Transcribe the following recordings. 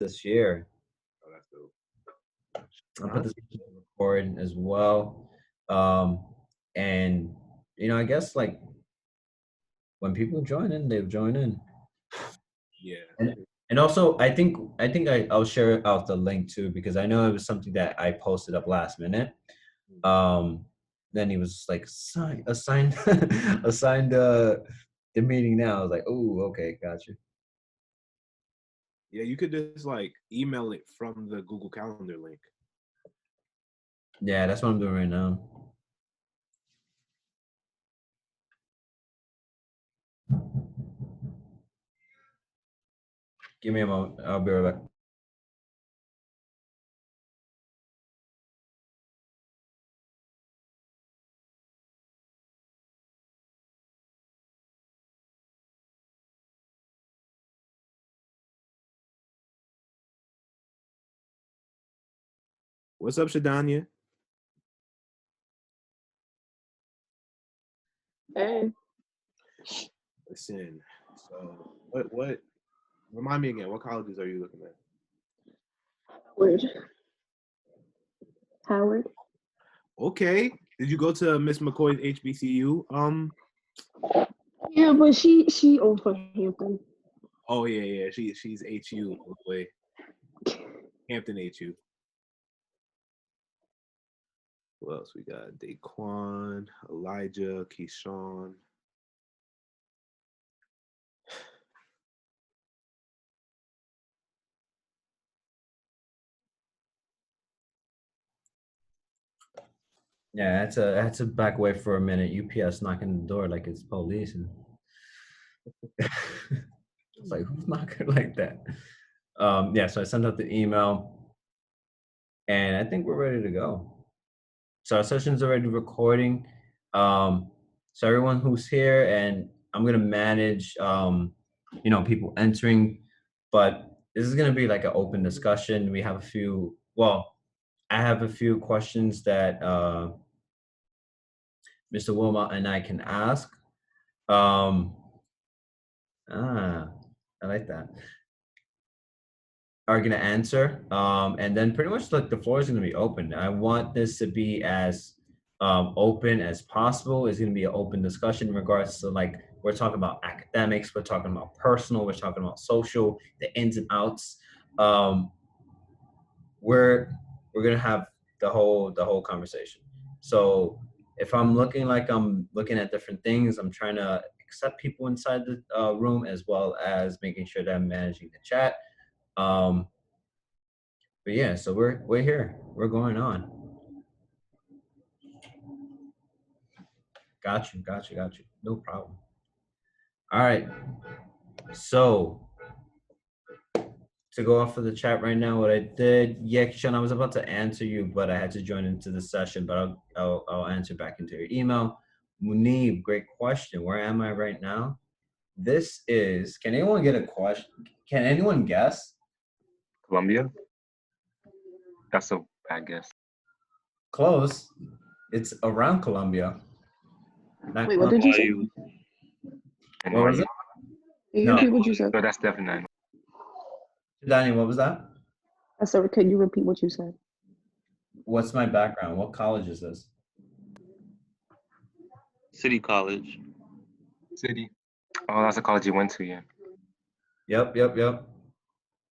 this year. Oh, that's dope. I put this to record as well. And I guess like when people join in, they'll join in. Yeah. And also, I'll share out the link too, because I know it was something that I posted up last minute. Then he was like, assigned the meeting now. I was like, oh, okay, got you. Yeah, you could just like email it from the Google Calendar link. Yeah, that's what I'm doing right now. Give me a moment. I'll be right back. What's up, Shadanya? Hey. Listen, so what remind me again, what colleges are you looking at? Howard. Okay. Did you go to Miss McCoy's HBCU? Yeah, but she over Hampton. Oh yeah. She's HU all the way. Hampton HU. Who else we got? Daquan, Elijah, Keyshawn. Yeah, I had to back away for a minute. UPS knocking the door like it's police, and I was like, who's knocking like that? Yeah, so I sent out the email, and I think we're ready to go. So our session's already recording. So everyone who's here, and I'm gonna manage, people entering, but this is gonna be like an open discussion. We have I have a few questions that Mr. Wilmot and I can ask. I like that. Are gonna answer, and then pretty much like the floor is gonna be open. I want this to be as open as possible. It's gonna be an open discussion in regards to like we're talking about academics, we're talking about personal, we're talking about social, the ins and outs. We're gonna have the whole conversation. So if I'm looking like I'm looking at different things, I'm trying to accept people inside the room as well as making sure that I'm managing the chat. But yeah, so we're here. We're going on. Got you. No problem. All right. So to go off of the chat right now, what I did, yeah, Kishan, I was about to answer you, but I had to join into the session. But I'll answer back into your email. Munib, great question. Where am I right now? This is. Can anyone get a question? Can anyone guess? Columbia. That's a bad guess. Close. It's around Columbia. Wait, Columbia. What did you say? What was it? Can you repeat what you said? No, that's definitely not. Danny, what was that? I said, can you repeat what you said? What's my background? What college is this? City College. City. Oh, that's a college you went to, yeah. Yep.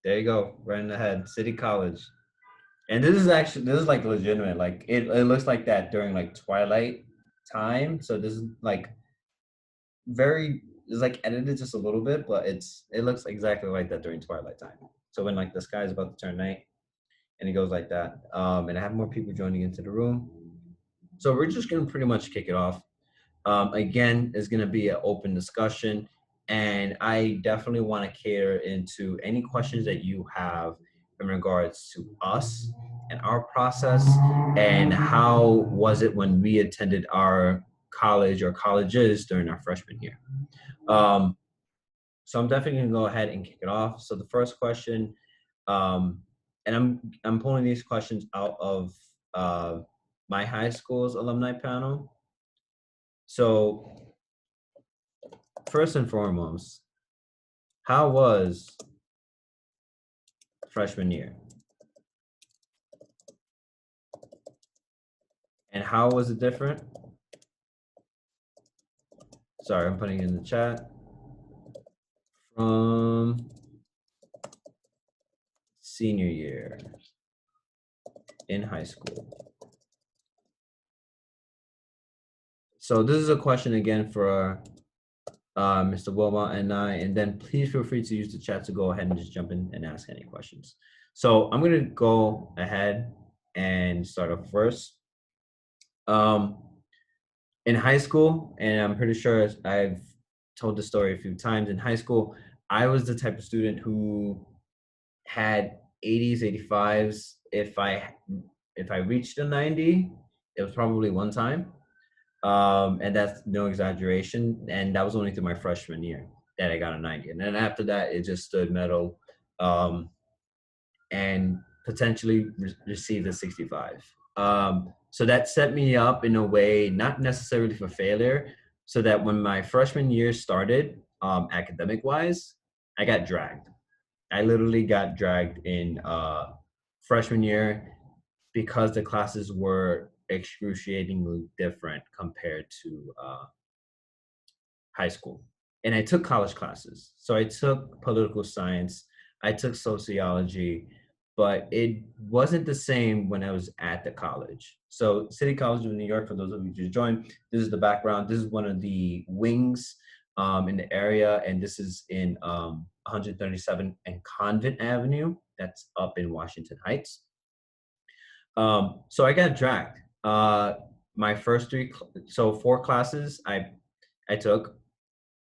There you go, right in the head. City College. And this is like legitimate. Like it looks like that during like twilight time. So this is like it's like edited just a little bit, but it looks exactly like that during twilight time. So when like the sky is about to turn night and it goes like that. And I have more people joining into the room. So we're just gonna pretty much kick it off. Again, it's gonna be an open discussion. And I definitely want to cater into any questions that you have in regards to us and our process and how was it when we attended our college or colleges during our freshman year. So I'm definitely gonna go ahead and kick it off. So the first question, and I'm pulling these questions out of my high school's alumni panel. So first and foremost, how was freshman year. And how was it different? Sorry, I'm putting it in the chat. From senior year in high school. So this is a question again for Mr. Wilma and I, and then please feel free to use the chat to go ahead and just jump in and ask any questions. So I'm gonna go ahead and start off first. In high school, and I'm pretty sure I've told the story a few times, in high school, I was the type of student who had 80s, 85s. If I reached a 90, it was probably one time. And that's no exaggeration. And that was only through my freshman year that I got a 90. And then after that, it just stood medal and potentially received a 65. So that set me up in a way, not necessarily for failure, so that when my freshman year started, academic wise, I got dragged. I literally got dragged in freshman year because the classes were excruciatingly different compared to high school. And I took college classes. So I took political science, I took sociology, but it wasn't the same when I was at the college. So City College of New York, for those of you who just joined, this is the background. This is one of the wings in the area, and this is in 137 and Convent Avenue. That's up in Washington Heights. So I got dragged. My first four classes I took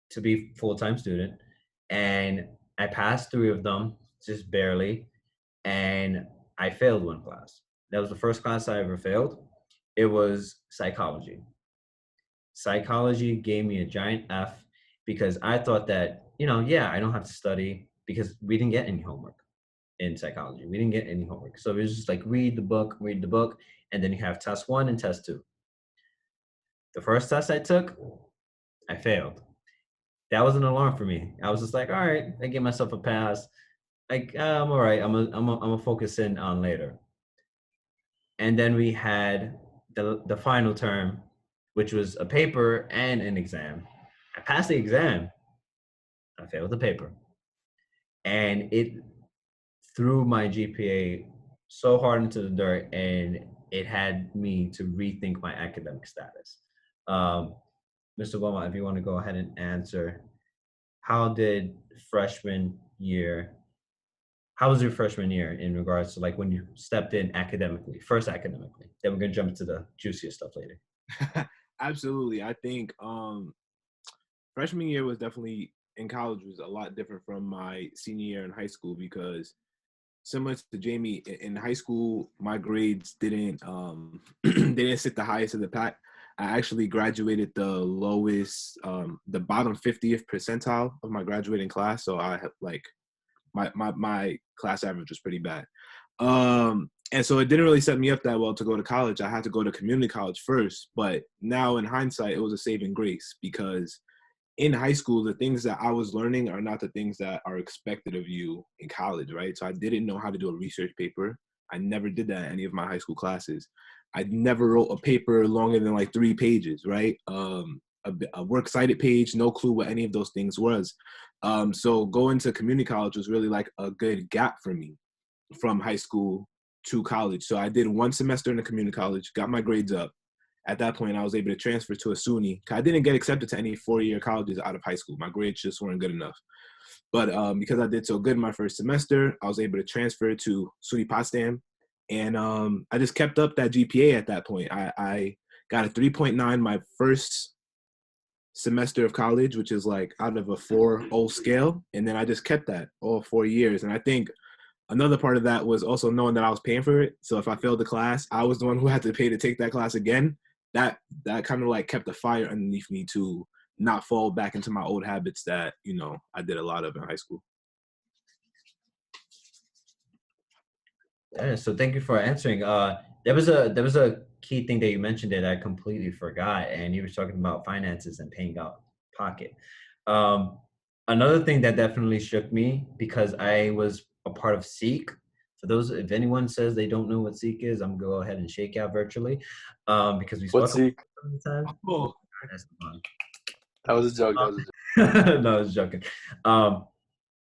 to be full-time student, and I passed three of them just barely, and I failed one class. That was the first class I ever failed. It was psychology. Psychology gave me a giant F because I thought that, yeah, I don't have to study because we didn't get any homework in psychology. We didn't get any homework. So it was just like read the book, and then you have test one and test two. The first test I took, I failed. That was an alarm for me. I was just like, all right, I give myself a pass. Like, I'm all right. I'm gonna focus in on later. And then we had the final term, which was a paper and an exam. I passed the exam. I failed the paper. And it threw my GPA so hard into the dirt, and it had me to rethink my academic status. Mr. Wilma, if you want to go ahead and answer, how was your freshman year in regards to like when you stepped in academically? Then we're gonna jump into the juicier stuff later. Absolutely. I think freshman year was definitely in college was a lot different from my senior year in high school because similar to Jamie, in high school, my grades didn't they didn't sit the highest of the pack. I actually graduated the lowest, the bottom 50th percentile of my graduating class. So I had like my class average was pretty bad. And so it didn't really set me up that well to go to college. I had to go to community college first. But now in hindsight, it was a saving grace because in high school, the things that I was learning are not the things that are expected of you in college, right? So I didn't know how to do a research paper. I never did that in any of my high school classes. I never wrote a paper longer than like 3 pages, right? A works cited page, no clue what any of those things was. So going to community college was really like a good gap for me from high school to college. So I did 1 semester in a community college, got my grades up. At that point, I was able to transfer to a SUNY. I didn't get accepted to any 4-year colleges out of high school. My grades just weren't good enough. But because I did so good in my first semester, I was able to transfer to SUNY Potsdam. And I just kept up that GPA at that point. I got a 3.9 my first semester of college, which is like out of a 4.0 scale. And then I just kept that all 4 years. And I think another part of that was also knowing that I was paying for it. So if I failed the class, I was the one who had to pay to take that class again. That kind of like kept the fire underneath me to not fall back into my old habits that, I did a lot of in high school. Yeah, so thank you for answering. There was a key thing that you mentioned that I completely forgot, and you were talking about finances and paying out pocket. Another thing that definitely shook me because I was a part of Seek. For those, if anyone says they don't know what Seek is, I'm gonna go ahead and shake out virtually, because we What's spoke about Zeke? it time. Oh, That's fun. That was a joke. That was a joke. No, I was joking.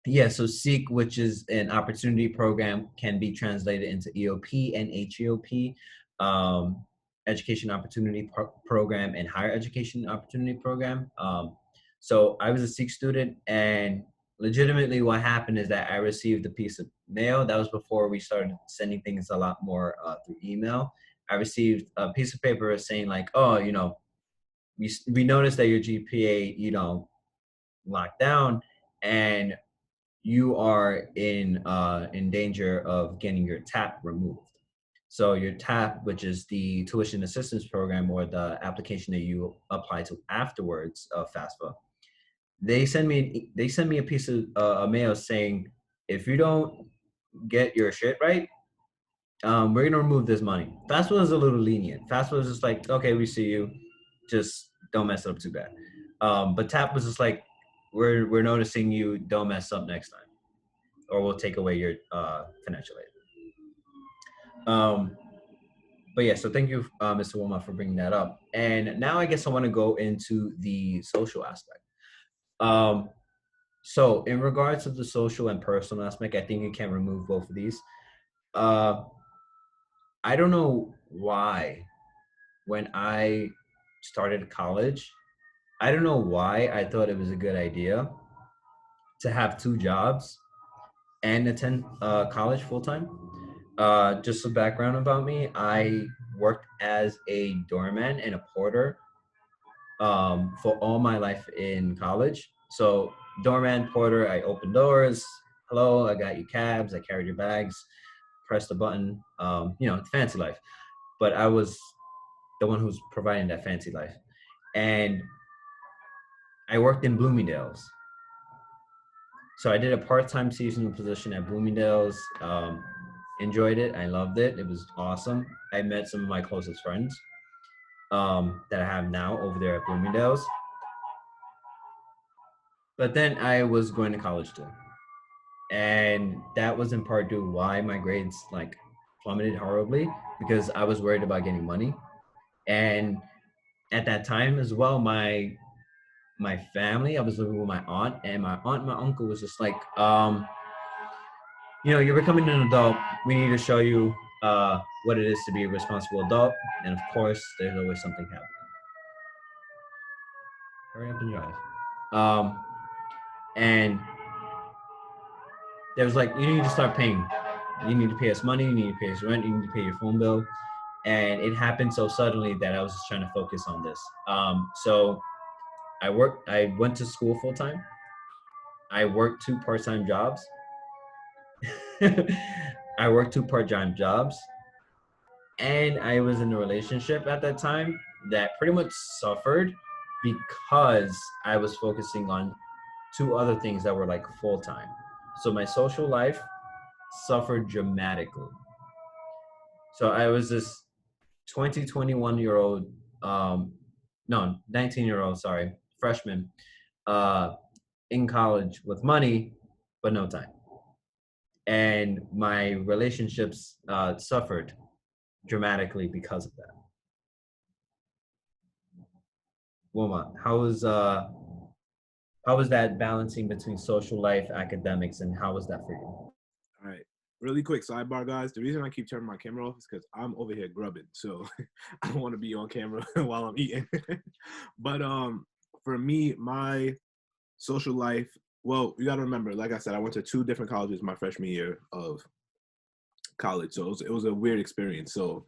Yeah, so SEEK, which is an opportunity program, can be translated into EOP and HEOP, Education Opportunity Program and Higher Education Opportunity Program. So I was a SEEK student, and legitimately what happened is that I received a piece of mail. That was before we started sending things a lot more through email. I received a piece of paper saying like, oh, we noticed that your GPA, locked down, and you are in danger of getting your TAP removed. So your TAP, which is the tuition assistance program or the application that you apply to afterwards of FAFSA, they send me a piece of a mail saying, if you don't get your shit right, we're gonna remove this money. FAFSA was a little lenient. FAFSA was just like, okay, we see you, just don't mess it up too bad. But TAP was just like, we're noticing you, don't mess up next time, or we'll take away your financial aid. But yeah, so thank you, Mr. Wilma, for bringing that up. And now I guess I want to go into the social aspect. So in regards to the social and personal aspect, I think you can remove both of these. I don't know why when I started college, I don't know why I thought it was a good idea to have two jobs and attend college full time. Just some background about me: I worked as a doorman and a porter for all my life in college. So doorman, porter, I open doors. Hello, I got you cabs. I carried your bags. Press the button. Fancy life. But I was the one who's providing that fancy life, and I worked in Bloomingdale's. So I did a part-time seasonal position at Bloomingdale's. Enjoyed it. I loved it. It was awesome. I met some of my closest friends that I have now over there at Bloomingdale's. But then I was going to college too. And that was in part due why my grades plummeted horribly, because I was worried about getting money. And at that time as well, my family, I was living with my aunt, and my aunt and my uncle was just like, you're becoming an adult. We need to show you what it is to be a responsible adult. And of course, there's always something happening. Hurry up and drive. And there was like, you need to start paying. You need to pay us money. You need to pay us rent. You need to pay your phone bill. And it happened so suddenly that I was just trying to focus on this. So I went to school full time. I worked 2 part-time jobs. I worked 2 part-time jobs. And I was in a relationship at that time that pretty much suffered because I was focusing on 2 other things that were like full-time. So my social life suffered dramatically. So I was this 21-year-old, 19-year-old, freshman, in college with money, but no time. And my relationships suffered dramatically because of that. Wilma, how was that balancing between social life, academics, and how was that for you? all right. Really quick sidebar, guys. The reason I keep turning my camera off is because I'm over here grubbing, so I don't want to be on camera while I'm eating. But for me, my social life. Well, you got to remember, like I said, I went to 2 different colleges my freshman year of college, so it was a weird experience. So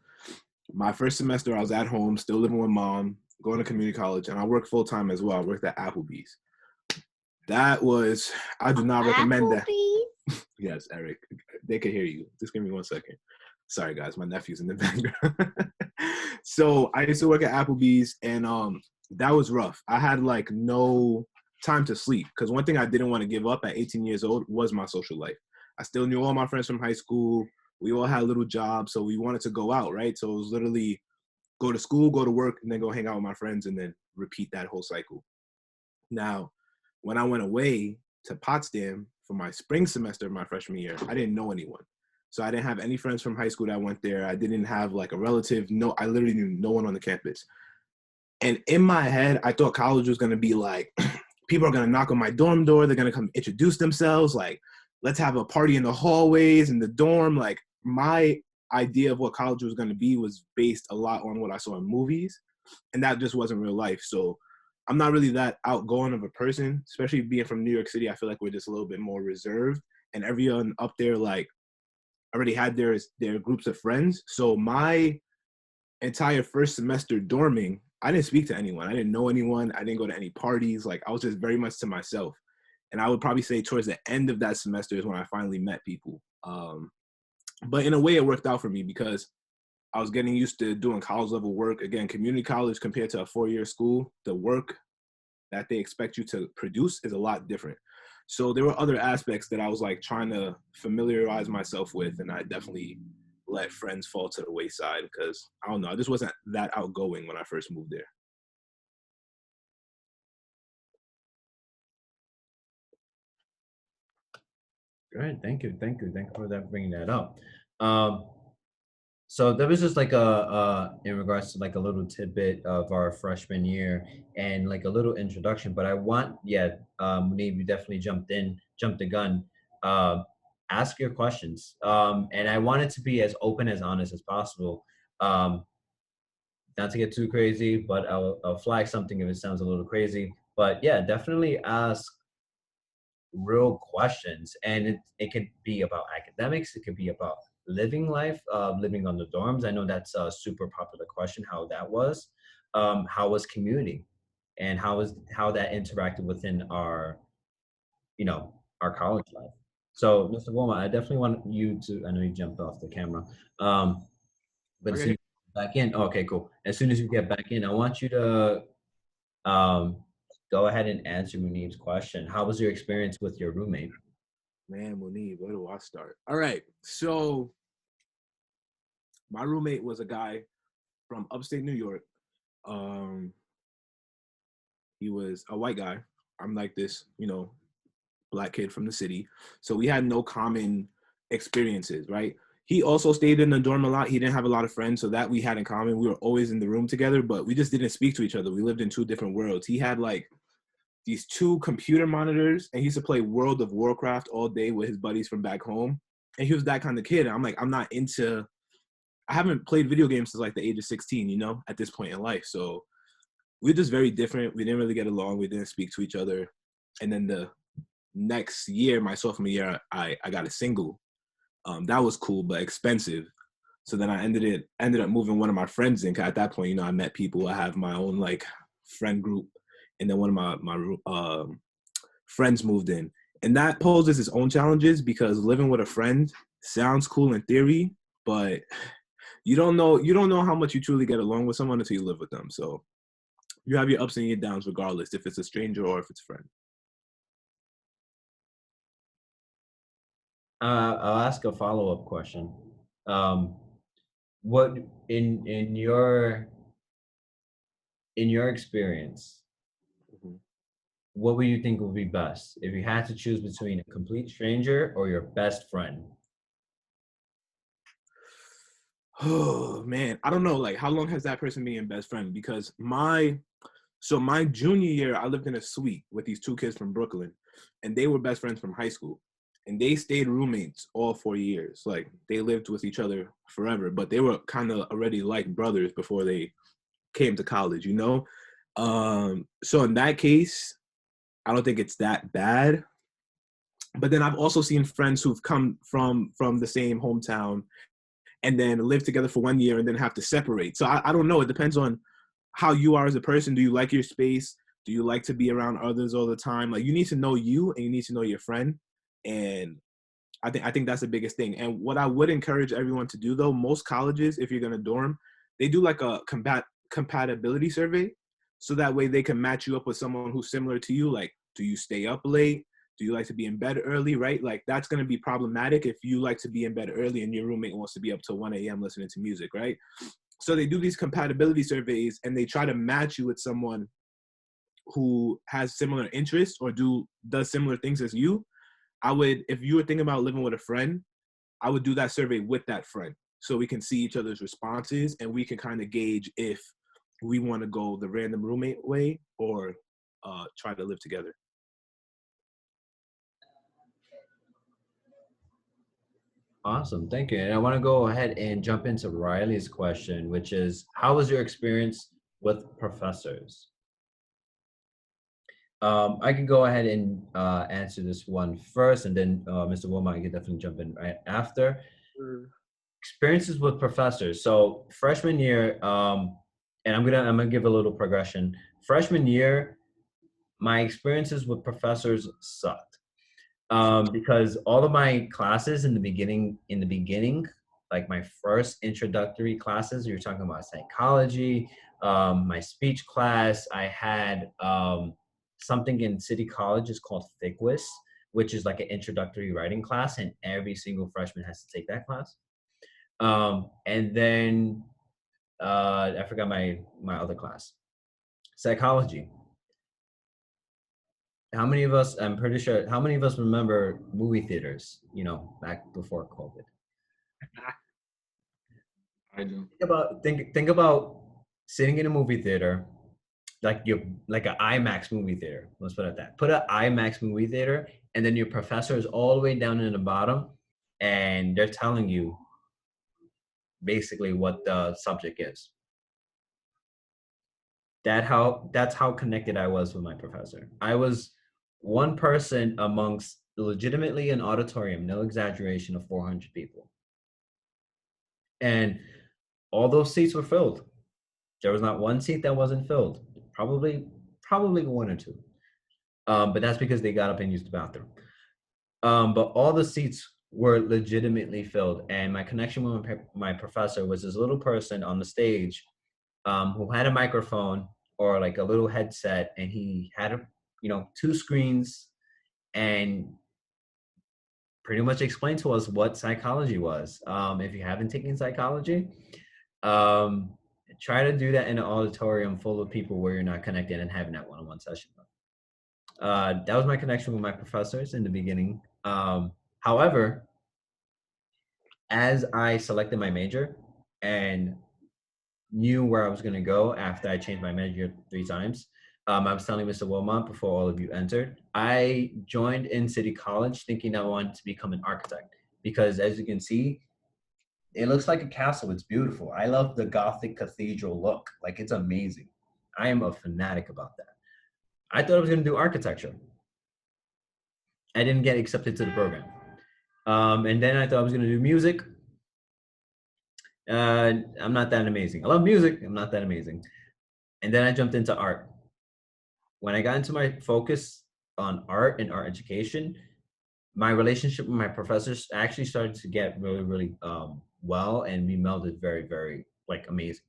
my first semester, I was at home, still living with mom, going to community college, and I worked full time as well. I worked at Applebee's. I do not recommend that. Yes, Eric, they can hear you. Just give me 1 second. Sorry, guys, my nephew's in the background. So I used to work at Applebee's, and that was rough. I had no time to sleep, because one thing I didn't want to give up at 18 years old was my social life. I still knew all my friends from high school. We all had little jobs, so we wanted to go out, right? So it was literally go to school, go to work, and then go hang out with my friends, and then repeat that whole cycle. Now, when I went away to Potsdam for my spring semester of my freshman year, I didn't know anyone. So I didn't have any friends from high school that went there. I didn't have like a relative. No, I literally knew no one on the campus. And in my head, I thought college was going to be like, people are going to knock on my dorm door. They're going to come introduce themselves. Like, let's have a party in the hallways in the dorm. Like, my idea of what college was going to be was based a lot on what I saw in movies. And that just wasn't real life. So I'm not really that outgoing of a person, especially being from New York City. I feel like we're just a little bit more reserved. And everyone up there, like, already had their groups of friends. So my entire first semester dorming, I didn't speak to anyone. I didn't know anyone. I didn't go to any parties. Like, I was just very much to myself. And I would probably say towards the end of that semester is when I finally met people. But in a way, it worked out for me because I was getting used to doing college level work. Again, community college compared to a 4-year school, the work that they expect you to produce is a lot different. So there were other aspects that I was like trying to familiarize myself with, and I definitely let friends fall to the wayside because I don't know, I just wasn't that outgoing when I first moved there. Great, thank you for that bringing that up. So there was just like a in regards to like a little tidbit of our freshman year and like a little introduction, but I want, Nate, you definitely jumped the gun. Ask your questions, and I want it to be as open, as honest as possible. Not to get too crazy, but I'll flag something if it sounds a little crazy. But yeah, definitely ask real questions, and it could be about academics, it could be about living life, living on the dorms. I know that's a super popular question, how that was. How was community, and how that interacted within our our college life. So Mr. Wilma, I definitely want you to, I know you jumped off the camera, but as soon as Okay. you get back in, okay, cool, as soon as you get back in, I want you to um go ahead and answer Munib's question. How was your experience with your roommate? Man, Munib, where do I start? All right. So my roommate was a guy from upstate New York. He was a white guy. I'm like this, black kid from the city. So we had no common experiences, right? He also stayed in the dorm a lot. He didn't have a lot of friends, so that we had in common. We were always in the room together, but we just didn't speak to each other. We lived in two different worlds. He had like these 2 computer monitors, and he used to play World of Warcraft all day with his buddies from back home. And he was that kind of kid. I'm like, I haven't played video games since like the age of 16, at this point in life. So we're just very different. We didn't really get along. We didn't speak to each other. And then the next year, my sophomore year, I got a single. That was cool, but expensive. So then I ended up moving one of my friends in. 'Cause at that point, I met people. I have my own like friend group, and then one of my friends moved in, and that poses its own challenges because living with a friend sounds cool in theory, but you don't know how much you truly get along with someone until you live with them. So you have your ups and your downs regardless if it's a stranger or if it's a friend. I'll ask a follow-up question. What in your experience, Mhm. what would you think would be best if you had to choose between a complete stranger or your best friend? Oh man, I don't know. Like, how long has that person been your best friend? Because my junior year, I lived in a suite with these 2 kids from Brooklyn, and they were best friends from high school, and they stayed roommates all 4 years. Like, they lived with each other forever, but they were kind of already like brothers before they came to college. So in that case, I don't think it's that bad. But then I've also seen friends who've come from the same hometown and then live together for 1 year and then have to separate. So I don't know. It depends on how you are as a person. Do you like your space? Do you like to be around others all the time? Like, you need to know you and you need to know your friend. And I think that's the biggest thing. And what I would encourage everyone to do, though, most colleges, if you're going to dorm, they do like a compatibility survey. So that way they can match you up with someone who's similar to you. Like, do you stay up late? Do you like to be in bed early, right? Like, that's going to be problematic if you like to be in bed early and your roommate wants to be up till 1 a.m. listening to music, right? So they do these compatibility surveys and they try to match you with someone who has similar interests or does similar things as you. if you were thinking about living with a friend, I would do that survey with that friend so we can see each other's responses and we can kind of gauge if we want to go the random roommate way or try to live together. Awesome, thank you. And I want to go ahead and jump into Riley's question, which is, how was your experience with professors? I can go ahead and answer this one first, and then Mr. Wilmot, you can definitely jump in right after. Experiences with professors. So freshman year, and I'm gonna give a little progression. Freshman year, my experiences with professors sucked. Because all of my classes in the beginning, like my first introductory classes, you're talking about psychology, my speech class, I had something in City College is called ThickWis, which is like an introductory writing class, and every single freshman has to take that class. And then I forgot my other class, psychology. How many of us, I'm pretty sure, how many of us remember movie theaters, back before COVID? I do. Think about sitting in a movie theater, like an IMAX movie theater. Let's put it at that. Put an IMAX movie theater, and then your professor is all the way down in the bottom, and they're telling you basically what the subject is. That's how connected I was with my professor. I was one person amongst legitimately an auditorium, no exaggeration, of 400 people. And all those seats were filled. There was not one seat that wasn't filled. Probably one or two. But that's because they got up and used the bathroom. But all the seats were legitimately filled. And my connection with my professor was this little person on the stage who had a microphone or like a little headset, and he had two screens, and pretty much explained to us what psychology was. If you haven't taken psychology, try to do that in an auditorium full of people where you're not connected and having that one-on-one session. That was my connection with my professors in the beginning. However, as I selected my major and knew where I was going to go after I changed my major 3 times, I was telling Mr. Wilmot before all of you entered, I joined in City College thinking I wanted to become an architect, because as you can see, it looks like a castle. It's beautiful. I love the Gothic cathedral look. Like, it's amazing. I am a fanatic about that. I thought I was going to do architecture. I didn't get accepted to the program. And then I thought I was going to do music. I'm not that amazing. I love music. I'm not that amazing. And then I jumped into art. When I got into my focus on art and art education, my relationship with my professors actually started to get really, really well, and we melded very, very amazing.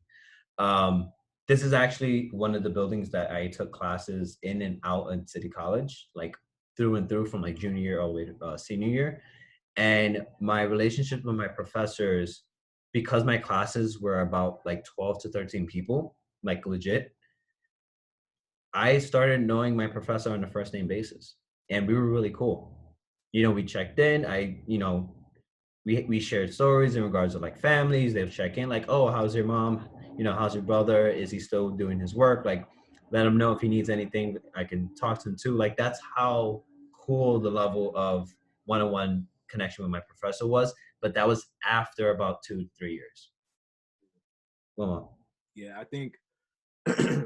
This is actually one of the buildings that I took classes in and out at City College, like through and through, from like junior year all the way to senior year. And my relationship with my professors, because my classes were about like 12 to 13 people, like legit, I started knowing my professor on a first name basis, and we were really cool. We checked in. We shared stories in regards to like families. They'll check in like, oh, how's your mom? How's your brother? Is he still doing his work? Like, let him know if he needs anything. I can talk to him too. Like, that's how cool the level of one-on-one connection with my professor was. But that was after about 2-3 years. Well, yeah, I think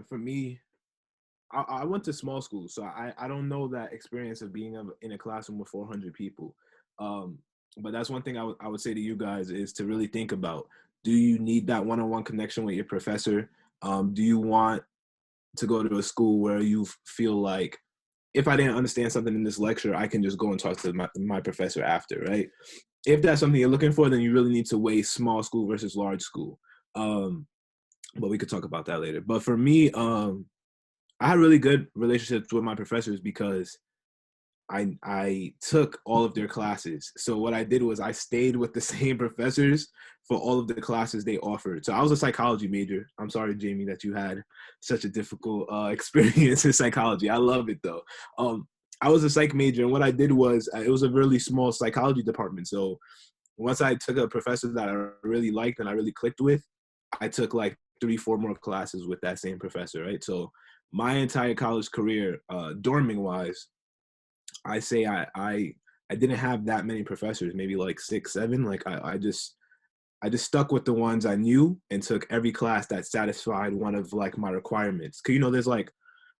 for me, I went to small school, so I don't know that experience of being in a classroom with 400 people. But that's one thing I would say to you guys is to really think about. Do you need that one-on-one connection with your professor? Do you want to go to a school where you feel like, if I didn't understand something in this lecture, I can just go and talk to my professor after, right? If that's something you're looking for, then you really need to weigh small school versus large school. But we could talk about that later. But for me, I had really good relationships with my professors because I took all of their classes. So what I did was I stayed with the same professors for all of the classes they offered. So I was a psychology major. I'm sorry, Jamie, that you had such a difficult experience in psychology. I love it though. I was a psych major, and what I did was it was a really small psychology department. So once I took a professor that I really liked and I really clicked with, I took like 3-4 more classes with that same professor, right? So my entire college career, dorming wise, I say I didn't have that many professors, maybe like 6, 7. Like I just stuck with the ones I knew and took every class that satisfied one of like my requirements. Cause there's like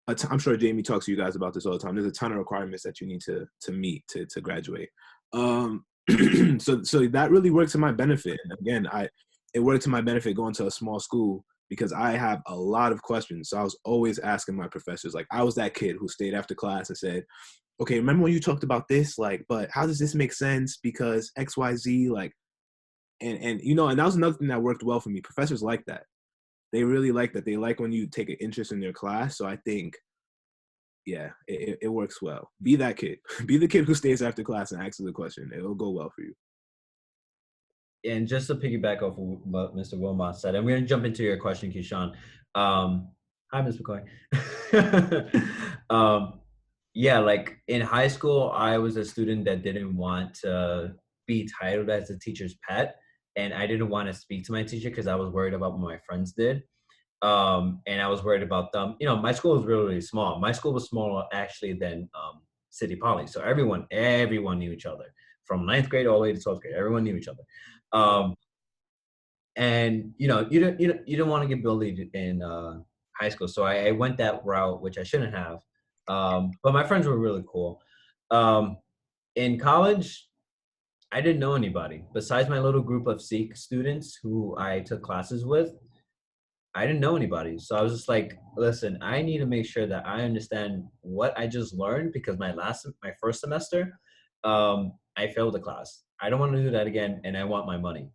I'm sure Jamie talks to you guys about this all the time. There's a ton of requirements that you need to meet to graduate. So that really works to my benefit. And again, it worked to my benefit going to a small school because I have a lot of questions. So I was always asking my professors. Like I was that kid who stayed after class and said, "Okay, remember when you talked about this? Like, but how does this make sense? Because X, Y, Z, like." And that was another thing that worked well for me. Professors like that. They really like that. They like when you take an interest in their class. So I think, yeah, it works well. Be that kid. Be the kid who stays after class and asks the question. It'll go well for you. And just to piggyback off of what Mr. Wilmot said, and we're gonna jump into your question, Keyshawn. Hi, Ms. McCoy. Yeah, like in high school, I was a student that didn't want to be titled as a teacher's pet, and I didn't want to speak to my teacher because I was worried about what my friends did. And I was worried about them. My school was really, really small. My school was smaller actually than City Poly. So everyone knew each other from ninth grade all the way to 12th grade. Everyone knew each other. And you don't want to get bullied in high school. So I went that route, which I shouldn't have. But my friends were really cool. In college, I didn't know anybody besides my little group of Sikh students who I took classes with. I didn't know anybody. So I was just like, listen, I need to make sure that I understand what I just learned because my first semester, I failed the class. I don't want to do that again, and I want my money.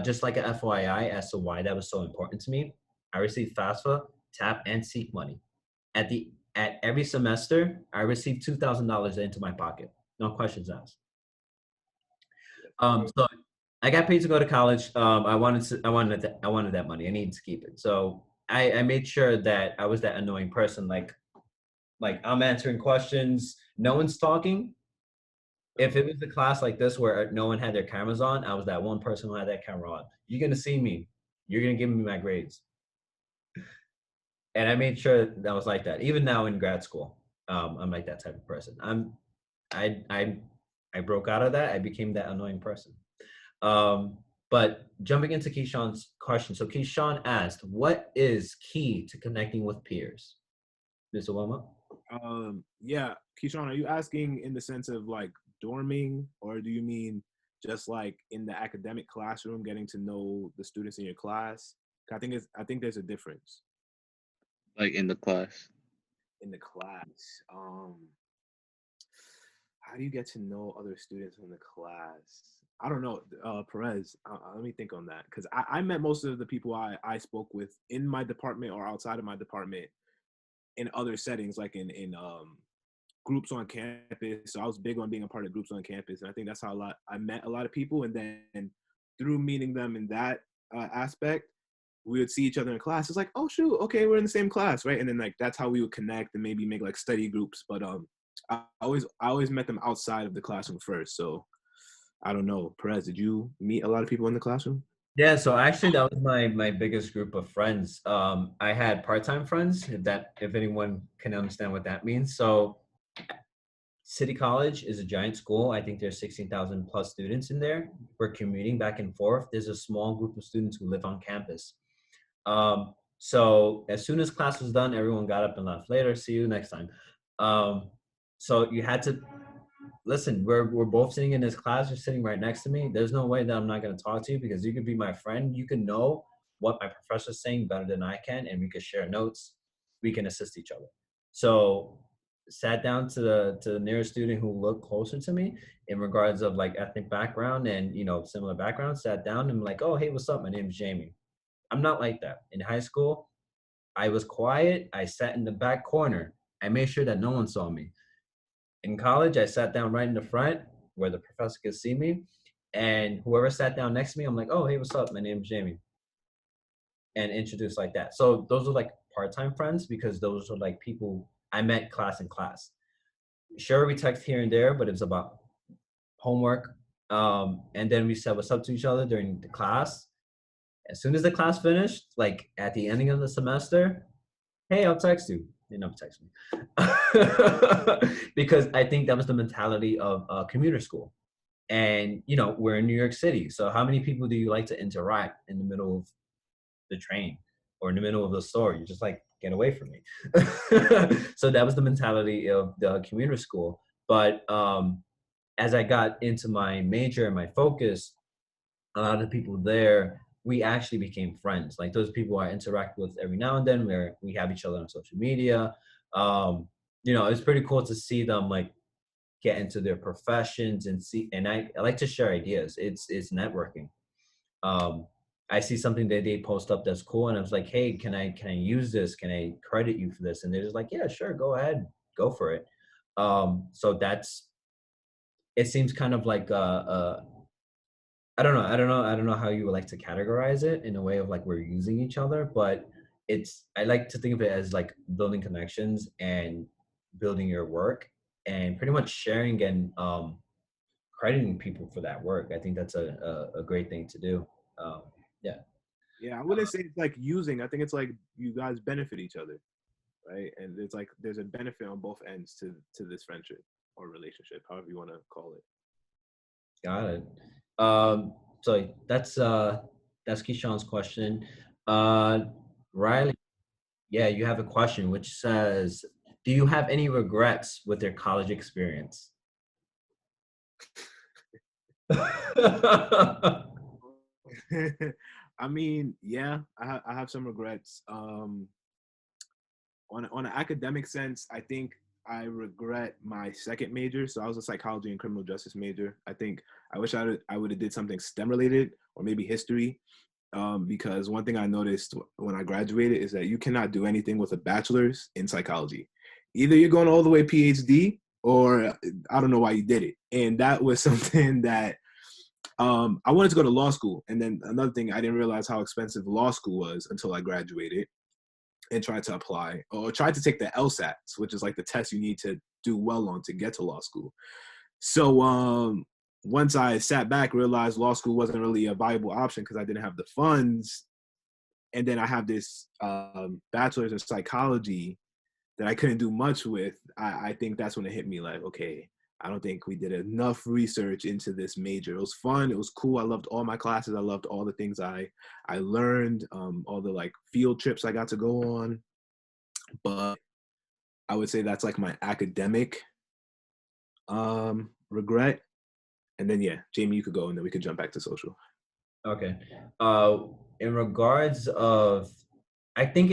Just like a FYI as to why that was so important to me, I received FAFSA, TAP, and SEEK money. At every semester, I received $2,000 into my pocket. No questions asked. So I got paid to go to college. I wanted that money. I needed to keep it. So I made sure that I was that annoying person. Like I'm answering questions. No one's talking. If it was a class like this where no one had their cameras on, I was that one person who had that camera on. You're gonna see me. You're gonna give me my grades. And I made sure that was like that. Even now in grad school, I'm like that type of person. I broke out of that. I became that annoying person. But jumping into Keyshawn's question. So Keyshawn asked, what is key to connecting with peers? Mr. Wilma? Yeah, Keyshawn, are you asking in the sense of like dorming, or do you mean just like in the academic classroom, getting to know the students in your class? I think there's a difference. Like in the class. In the class, how do you get to know other students in the class? I don't know, Perez. Let me think on that, because I met most of the people I spoke with in my department or outside of my department in other settings, like in groups on campus. So I was big on being a part of groups on campus, and I think that's how I met a lot of people. And then through meeting them in that aspect, we would see each other in class. It's like, oh shoot, okay, we're in the same class, right? And then like that's how we would connect and maybe make like study groups. But I always met them outside of the classroom first. So I don't know, Perez, did you meet a lot of people in the classroom? Yeah, so actually that was my biggest group of friends. I had part-time friends, if anyone can understand what that means. So City College is a giant school. I think there's 16,000 plus students in there. We're commuting back and forth. There's a small group of students who live on campus. So as soon as class was done, everyone got up and left. Later, see you next time. So you had to listen. We're both sitting in this class. You're sitting right next to me. There's no way that I'm not going to talk to you because you could be my friend. You can know what my professor's saying better than I can, and we could share notes. We can assist each other. So sat down to the nearest student who looked closer to me in regards of like ethnic background and similar background. Sat down and I'm like, oh hey, what's up? My name is Jamie. I'm not like that. In high school, I was quiet. I sat in the back corner. I made sure that no one saw me. In college, I sat down right in the front where the professor could see me. And whoever sat down next to me, I'm like, oh, hey, what's up? My name is Jamie. And introduced like that. So those are like part-time friends because those are like people I met class in class. sure, we text here and there, but it was about homework. And then we said what's up to each other during the class. As soon as the class finished, like at the ending of the semester, hey, I'll text you. They never text me. Because I think that was the mentality of commuter school. And, you know, we're in New York City. So how many people do you like to interact in the middle of the train or in the middle of the store? You're just like, get away from me. So that was the mentality of the commuter school. But as I got into my major and my focus, a lot of the people there, we actually became friends. Like those people I interact with every now and then, where we have each other on social media. You know, it's pretty cool to see them like get into their professions and see. And I like to share ideas. It's networking. Um, I see something that they post up that's cool, and I was like, hey, can I use this? Can I credit you for this? And they're just like, yeah, sure, go ahead, go for it. So that's, it seems kind of like I don't know how you would like to categorize it in a way of like we're using each other, but I like to think of it as like building connections and building your work and pretty much sharing and crediting people for that work. I think that's a great thing to do. Yeah. Yeah, I wouldn't say it's like using. I think it's like you guys benefit each other, right? And it's like there's a benefit on both ends to this friendship or relationship, however you want to call it. Got it. So that's Keyshawn's question. Riley, yeah, you have a question which says, do you have any regrets with your college experience? I mean, yeah, I have some regrets. On an academic sense, I think I regret my second major. So I was a psychology and criminal justice major. I think I wish I would have did something STEM related or maybe history. Because one thing I noticed when I graduated is that you cannot do anything with a bachelor's in psychology. Either you're going all the way PhD, or I don't know why you did it. And that was something that I wanted to go to law school. And then another thing, I didn't realize how expensive law school was until I graduated and tried to apply or tried to take the LSATs, which is like the test you need to do well on to get to law school. So once I sat back, realized law school wasn't really a viable option because I didn't have the funds. And then I have this bachelor's in psychology that I couldn't do much with. I think that's when it hit me like, okay, I don't think we did enough research into this major. It was fun. It was cool. I loved all my classes. I loved all the things I learned, all the like field trips I got to go on. But I would say that's like my academic regret. And then, yeah, Jamie, you could go and then we could jump back to social. Okay. In regards of, I think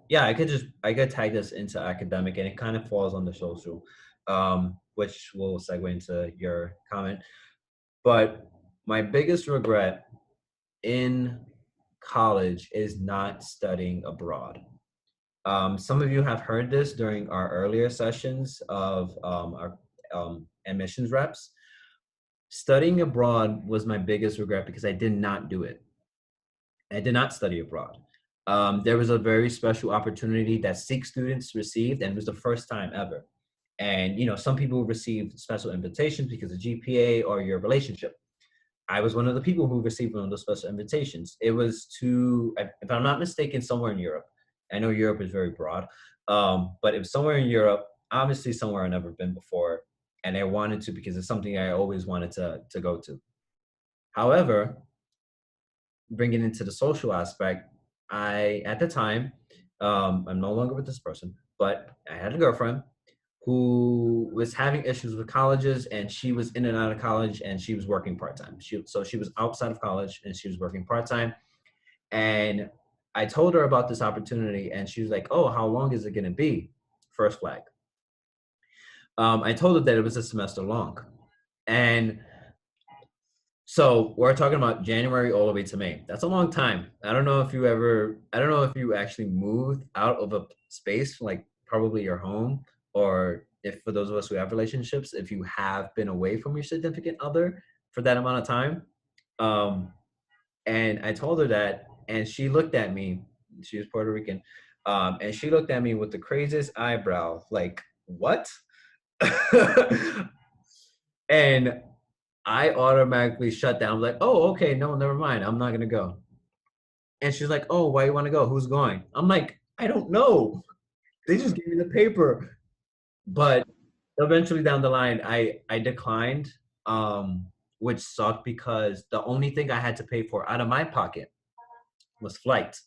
yeah, I could tag this into academic, and it kind of falls under social, which will segue into your comment. But my biggest regret in college is not studying abroad. Some of you have heard this during our earlier sessions of our admissions reps. Studying abroad was my biggest regret because I did not do it. I did not study abroad. There was a very special opportunity that Sikh students received, and it was the first time ever. And you know, some people receive special invitations because of GPA or your relationship. I was one of the people who received one of those special invitations. It was to, if I'm not mistaken, somewhere in Europe. I know Europe is very broad, but it was somewhere in Europe, obviously somewhere I've never been before. And I wanted to because it's something I always wanted to go to. However, bringing into the social aspect, at the time, I'm no longer with this person, but I had a girlfriend who was having issues with colleges, and she was in and out of college, and she was working part-time. So she was outside of college and she was working part-time. And I told her about this opportunity, and she was like, oh, how long is it going to be? First flag. I told her that it was a semester long. And so we're talking about January all the way to May. That's a long time. I don't know if you actually moved out of a space, like probably your home, or if for those of us who have relationships, if you have been away from your significant other for that amount of time. And I told her that, and she looked at me. She was Puerto Rican. And she looked at me with the craziest eyebrow, like, what? And I automatically shut down. I'm like, oh, okay, no, never mind. I'm not gonna go. And she's like, oh, why you want to go? Who's going? I'm like, I don't know. They just gave me the paper. But eventually down the line, I declined, which sucked because the only thing I had to pay for out of my pocket was flight,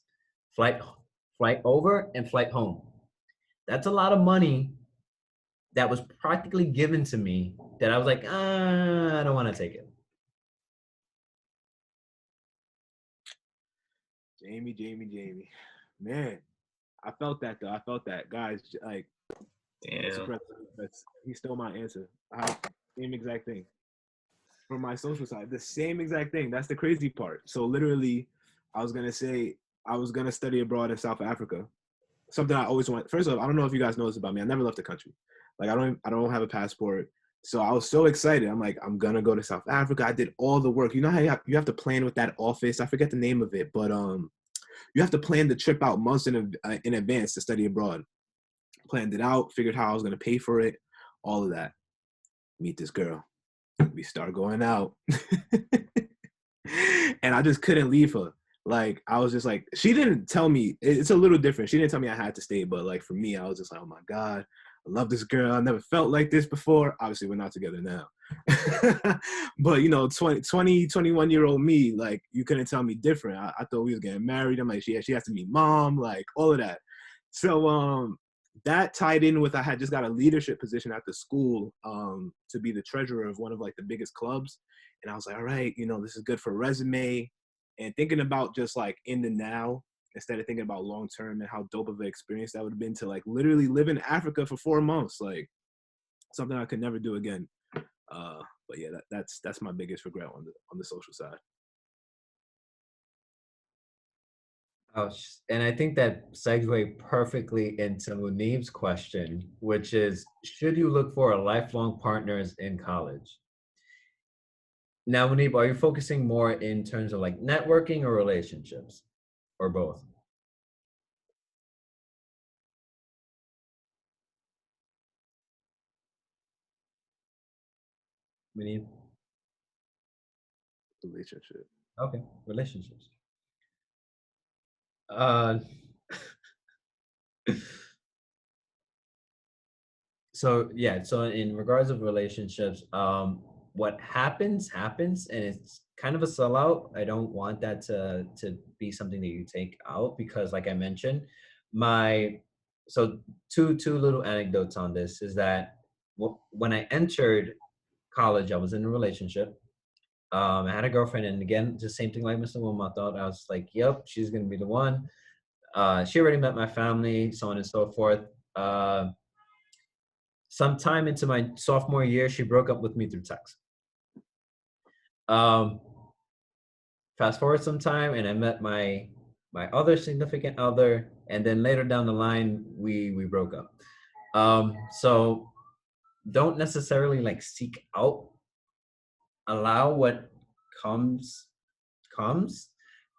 flight over and flight home. That's a lot of money that was practically given to me that I was like, I don't want to take it. Jamie. Man, I felt that though. I felt that. Guys, like, Damn. he stole my answer. I have the same exact thing. From my social side, the same exact thing. That's the crazy part. So literally, I was gonna say I was gonna study abroad in South Africa. Something I always want. First of all, I don't know if you guys know this about me. I never left the country. Like I don't have a passport. So I was so excited. I'm like, I'm gonna go to South Africa. I did all the work. You know how you have to plan with that office. I forget the name of it, but you have to plan the trip out months in advance to study abroad. Planned it out. Figured how I was gonna pay for it. All of that. Meet this girl. We start going out. And I just couldn't leave her. Like, I was just like, she didn't tell me, it's a little different. She didn't tell me I had to stay, but like for me, I was just like, oh my God, I love this girl. I never felt like this before. Obviously, we're not together now. But, 21-year-old me, like, you couldn't tell me different. I thought we was getting married. I'm like, she has to meet mom, like, all of that. So, that tied in with I had just got a leadership position at the school to be the treasurer of one of like the biggest clubs. And I was like, all right, this is good for resume. And thinking about just like in the now instead of thinking about long term and how dope of an experience that would have been to like literally live in Africa for 4 months, like something I could never do again. But yeah, that's my biggest regret on the social side. And I think that segue perfectly into Munib's question, which is, should you look for lifelong partners in college? Now, Munib, are you focusing more in terms of like networking or relationships, or both? Munib? Relationship. Okay, relationships. Uh, so yeah, so in regards of relationships, what happens, and it's kind of a sellout. I don't want that to be something that you take out because, like I mentioned, so two little anecdotes on this is that when I entered college, I was in a relationship. I had a girlfriend, and again, the same thing like Mr. Wilma. I thought I was like, "Yep, she's gonna be the one." She already met my family, so on and so forth. Sometime into my sophomore year, she broke up with me through text. Fast forward some time, and I met my other significant other, and then later down the line, we broke up. So don't necessarily like seek out. Allow what comes,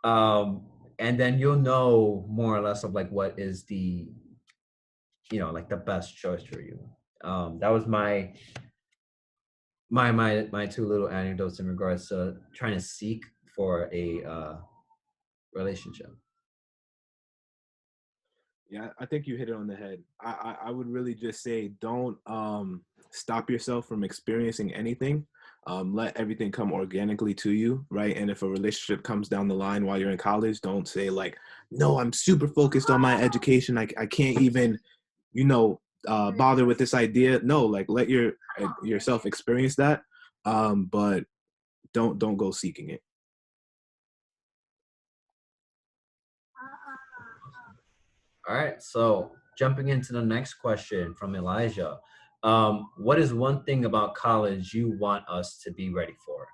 and then you'll know more or less of like what is the like the best choice for you. That was my two little anecdotes in regards to trying to seek for a relationship. Yeah, I think you hit it on the head. I would really just say don't stop yourself from experiencing anything. Let everything come organically to you, right? And if a relationship comes down the line while you're in college, don't say like, no, I'm super focused on my education. I can't even, bother with this idea. No, like let yourself experience that, but don't go seeking it. All right, so jumping into the next question from Elijah. What is one thing about college you want us to be ready for?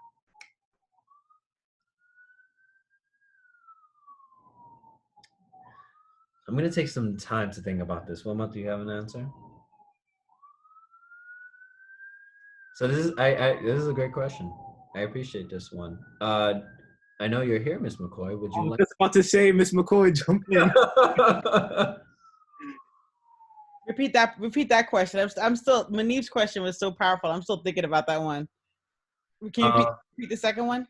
I'm gonna take some time to think about this. Wilma, do you have an answer? So this is a great question. I appreciate this one. I know you're here, Miss McCoy. Would you I'm like? just about to say, Miss McCoy, jump in. Repeat that question. I'm still, Maniv's question was so powerful. I'm still thinking about that one. Can you repeat the second one?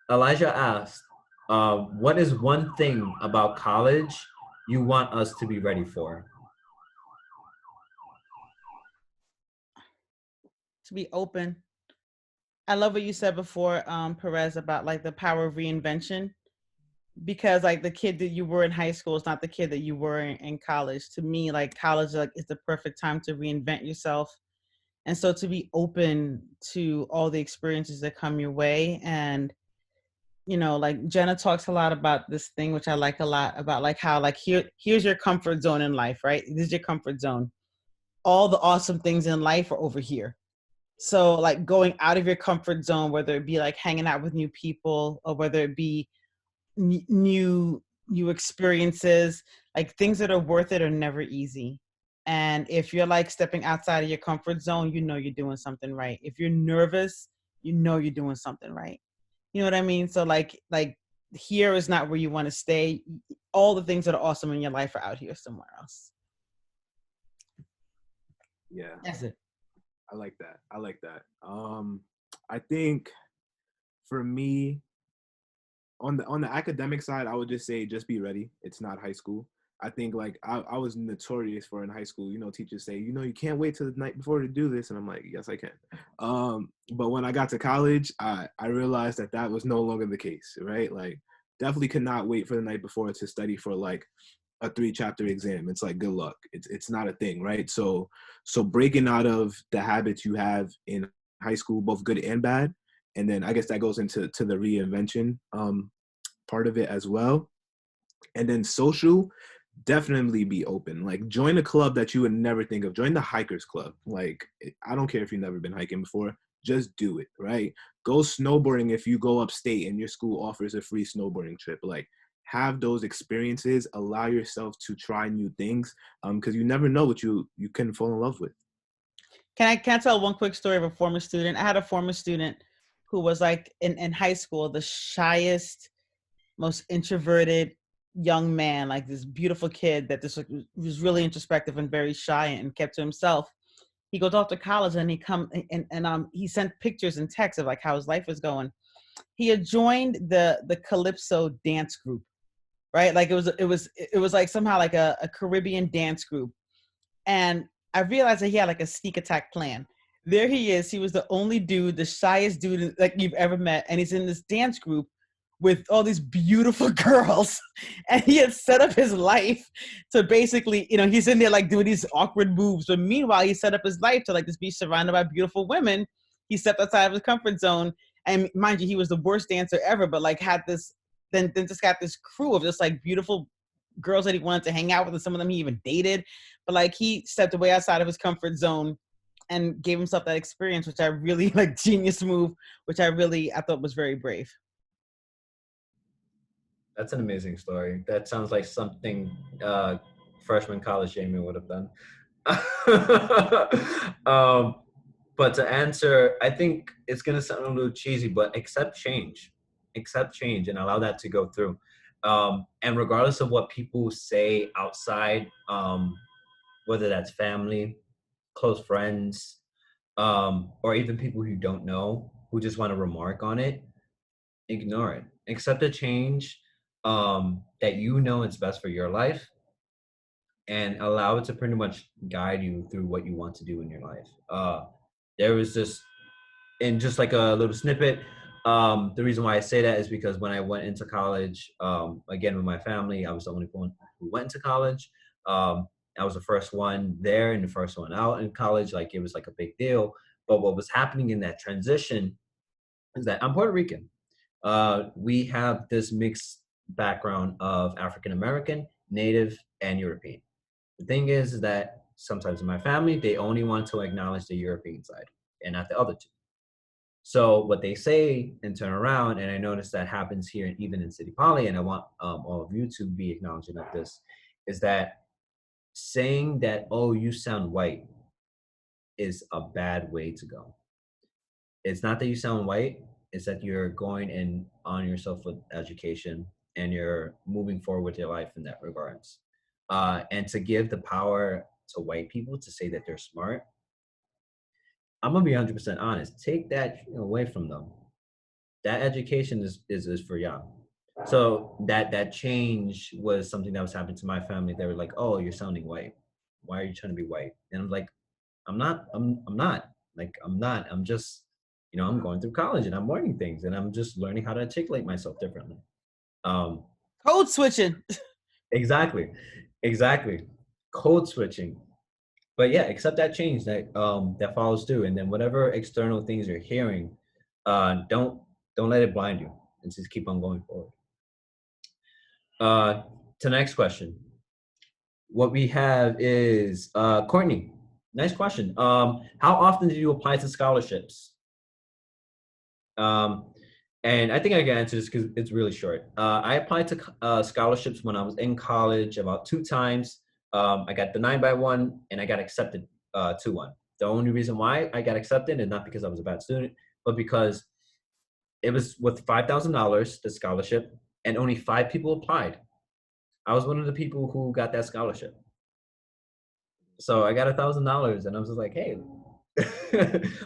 Elijah asked, what is one thing about college you want us to be ready for? To be open. I love what you said before, Perez, about like the power of reinvention. Because like the kid that you were in high school is not the kid that you were in college. To me, like college like is the perfect time to reinvent yourself. And so to be open to all the experiences that come your way. And, you know, like Jenna talks a lot about this thing, which I like a lot, about like how like here's your comfort zone in life, right? This is your comfort zone. All the awesome things in life are over here. So like going out of your comfort zone, whether it be like hanging out with new people or whether it be new experiences, like things that are worth it are never easy. And if you're like stepping outside of your comfort zone, you know you're doing something right. If you're nervous, you know you're doing something right. You know what I mean? So like here is not where you want to stay. All the things that are awesome in your life are out here somewhere else. Yeah. That's it. I like that. I think for me, on the academic side, I would just say just be ready. It's not high school. I think like I was notorious for in high school, you know, teachers say, you know, you can't wait till the night before to do this. And I'm like, yes, I can. But when I got to college, I realized that was no longer the case, right? Like definitely could not wait for the night before to study for like a 3-chapter exam. It's like, good luck. It's not a thing, right? So breaking out of the habits you have in high school, both good and bad. And then I guess that goes into the reinvention part of it as well. And then social, definitely be open. Like join a club that you would never think of. Join the hikers club. Like I don't care if you've never been hiking before, just do it, right? Go snowboarding if you go upstate and your school offers a free snowboarding trip. Like have those experiences, allow yourself to try new things, because you never know what you can fall in love with. Can I tell one quick story of a former student? I had a former student who was like in high school, the shyest, most introverted young man, like this beautiful kid that just was really introspective and very shy and kept to himself. He goes off to college and he sent pictures and texts of like how his life was going. He had joined the Calypso dance group, right? Like it was like somehow like a Caribbean dance group. And I realized that he had like a sneak attack plan. There he is. He was the only dude, the shyest dude like you've ever met. And he's in this dance group with all these beautiful girls. And he had set up his life to basically, you know, he's in there like doing these awkward moves. But meanwhile, he set up his life to like just be surrounded by beautiful women. He stepped outside of his comfort zone. And mind you, he was the worst dancer ever, but like had this, then just got this crew of just like beautiful girls that he wanted to hang out with, and some of them he even dated. But like he stepped away outside of his comfort zone and gave himself that experience, which I really like, genius move, which I thought was very brave. That's an amazing story. That sounds like something freshman college Jamie would have done. But to answer, I think it's gonna sound a little cheesy, but accept change and allow that to go through. And regardless of what people say outside, whether that's family, close friends, or even people who don't know, who just want to remark on it, ignore it. Accept the change that you know is best for your life, and allow it to pretty much guide you through what you want to do in your life. There was just, and just like a little snippet, the reason why I say that is because when I went into college, again with my family, I was the only one who went to college. I was the first one there and the first one out in college. Like it was like a big deal. But what was happening in that transition is that I'm Puerto Rican. We have this mixed background of African American, Native, and European. The thing is that sometimes in my family, they only want to acknowledge the European side and not the other two. So what they say and turn around, and I notice that happens here even in City Poly, and I want all of you to be acknowledging of this, is that saying that, oh, you sound white is a bad way to go. It's not that you sound white, it's that you're going and on yourself with education and you're moving forward with your life in that regards. And to give the power to white people to say that they're smart, I'm gonna be 100% honest. Take that away from them. That education is for y'all. So that change was something that was happening to my family. They were like, "Oh, you're sounding white. Why are you trying to be white?" And I'm like, "I'm not. I'm not. Like I'm not. I'm just, I'm going through college and I'm learning things and I'm just learning how to articulate myself differently." Um, Code switching. exactly, exactly. Code switching. But yeah, accept that change that follows through, and then whatever external things you're hearing, don't let it blind you, and just keep on going forward. To the next question. What we have is Courtney. Nice question. How often do you apply to scholarships? Um, and I think I can answer this because it's really short. I applied to scholarships when I was in college about 2 times. I got denied by one, and I got accepted to one. The only reason why I got accepted is not because I was a bad student, but because it was with $5,000, the scholarship, and only 5 people applied. I was one of the people who got that scholarship. So I got $1,000, and I was just like, hey.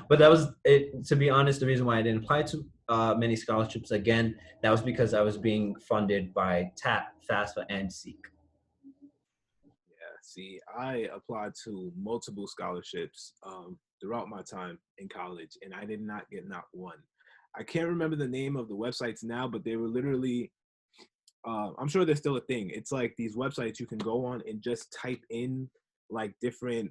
But that was it. To be honest, the reason why I didn't apply to many scholarships again, that was because I was being funded by TAP, FAFSA, and SEEK. Yeah, see, I applied to multiple scholarships throughout my time in college, and I did not get not one. I can't remember the name of the websites now, but they were literally, I'm sure there's still a thing. It's like these websites you can go on and just type in like different